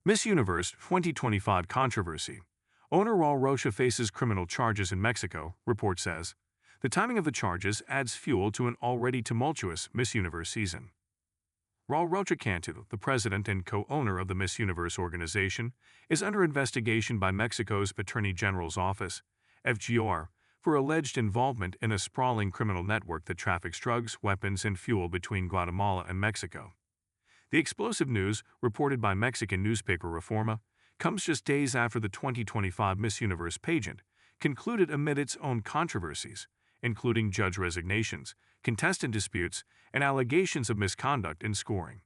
Miss Universe 2025 controversy. Owner Raúl Rocha faces criminal charges in Mexico, report says. The timing of the charges adds fuel to an already tumultuous Miss Universe season. Raúl Rocha Cantú, the president and co-owner of the Miss Universe organization, is under investigation by Mexico's Attorney General's Office, FGR, for alleged involvement in a sprawling criminal network that traffics drugs, weapons, and fuel between Guatemala and Mexico. The explosive news, reported by Mexican newspaper Reforma, comes just days after the 2025 Miss Universe pageant concluded amid its own controversies, including judge resignations, contestant disputes, and allegations of misconduct in scoring.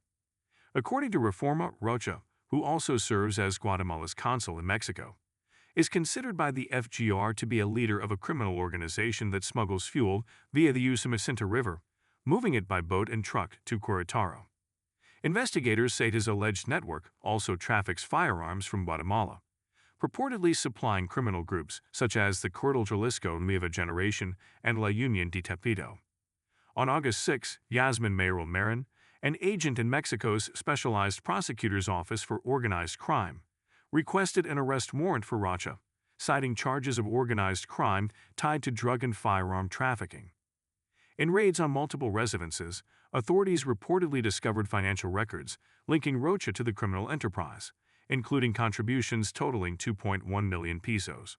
According to Reforma, Rocha, who also serves as Guatemala's consul in Mexico, is considered by the FGR to be a leader of a criminal organization that smuggles fuel via the Usumacinta River, moving it by boat and truck to Querétaro. Investigators say his alleged network also traffics firearms from Guatemala, purportedly supplying criminal groups such as the Cartel Jalisco Nueva Generation and La Union de Tepito. On August 6, Yasmin Mayral Marin, an agent in Mexico's Specialized Prosecutor's Office for Organized Crime, requested an arrest warrant for Rocha, citing charges of organized crime tied to drug and firearm trafficking. In raids on multiple residences, authorities reportedly discovered financial records linking Rocha to the criminal enterprise, including contributions totaling 2.1 million pesos.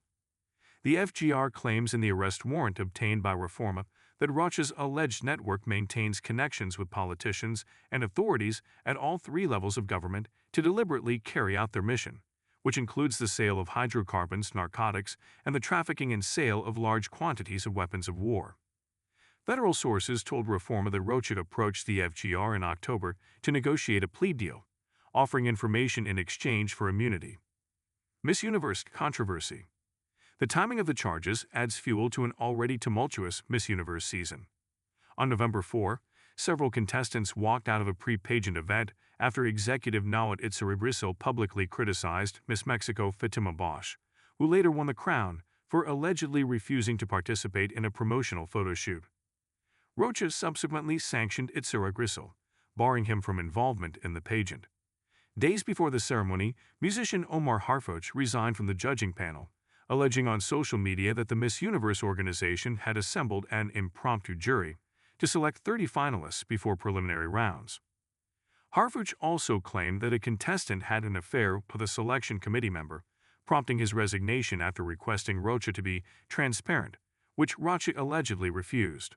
The FGR claims in the arrest warrant obtained by Reforma that Rocha's alleged network maintains connections with politicians and authorities at all three levels of government to deliberately carry out their mission, which includes the sale of hydrocarbons, narcotics, and the trafficking and sale of large quantities of weapons of war. Federal sources told Reforma that Rocha approached the FGR in October to negotiate a plea deal, offering information in exchange for immunity. Miss Universe controversy. The timing of the charges adds fuel to an already tumultuous Miss Universe season. On November 4, several contestants walked out of a pre-pageant event after executive Nawat Itzarribrissel publicly criticized Miss Mexico Fatima Bosch, who later won the crown, for allegedly refusing to participate in a promotional photo shoot. Rocha subsequently sanctioned Itzarribrissel, barring him from involvement in the pageant. Days before the ceremony, musician Omar Harfuch resigned from the judging panel, alleging on social media that the Miss Universe organization had assembled an impromptu jury to select 30 finalists before preliminary rounds. Harfuch also claimed that a contestant had an affair with a selection committee member, prompting his resignation after requesting Rocha to be transparent, which Rocha allegedly refused.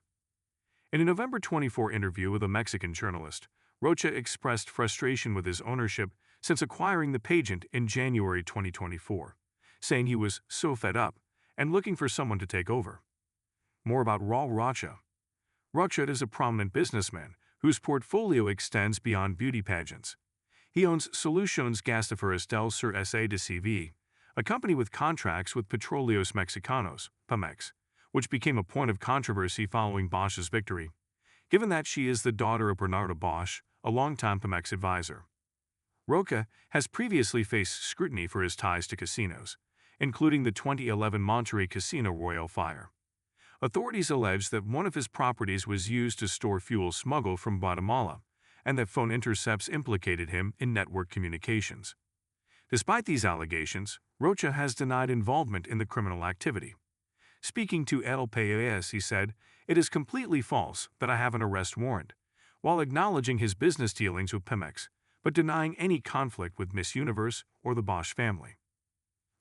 In a November 24 interview with a Mexican journalist, Rocha expressed frustration with his ownership since acquiring the pageant in January 2024, saying he was so fed up and looking for someone to take over. More about Raúl Rocha. Rocha is a prominent businessman whose portfolio extends beyond beauty pageants. He owns Soluciones Gasíferas del Sur S.A. de CV, a company with contracts with Petróleos Mexicanos, Pemex, which became a point of controversy following Bosch's victory, given that she is the daughter of Bernardo Bosch, a longtime Pemex advisor. Rocha has previously faced scrutiny for his ties to casinos, including the 2011 Monterrey Casino Royal fire. Authorities allege that one of his properties was used to store fuel smuggled from Guatemala, and that phone intercepts implicated him in network communications. Despite these allegations, Rocha has denied involvement in the criminal activity. Speaking to El País, he said, "It is completely false that I have an arrest warrant," while acknowledging his business dealings with Pemex, but denying any conflict with Miss Universe or the Bosch family.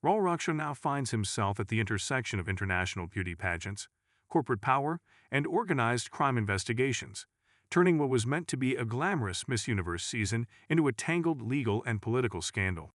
Raúl Rocha now finds himself at the intersection of international beauty pageants, corporate power, and organized crime investigations, turning what was meant to be a glamorous Miss Universe season into a tangled legal and political scandal.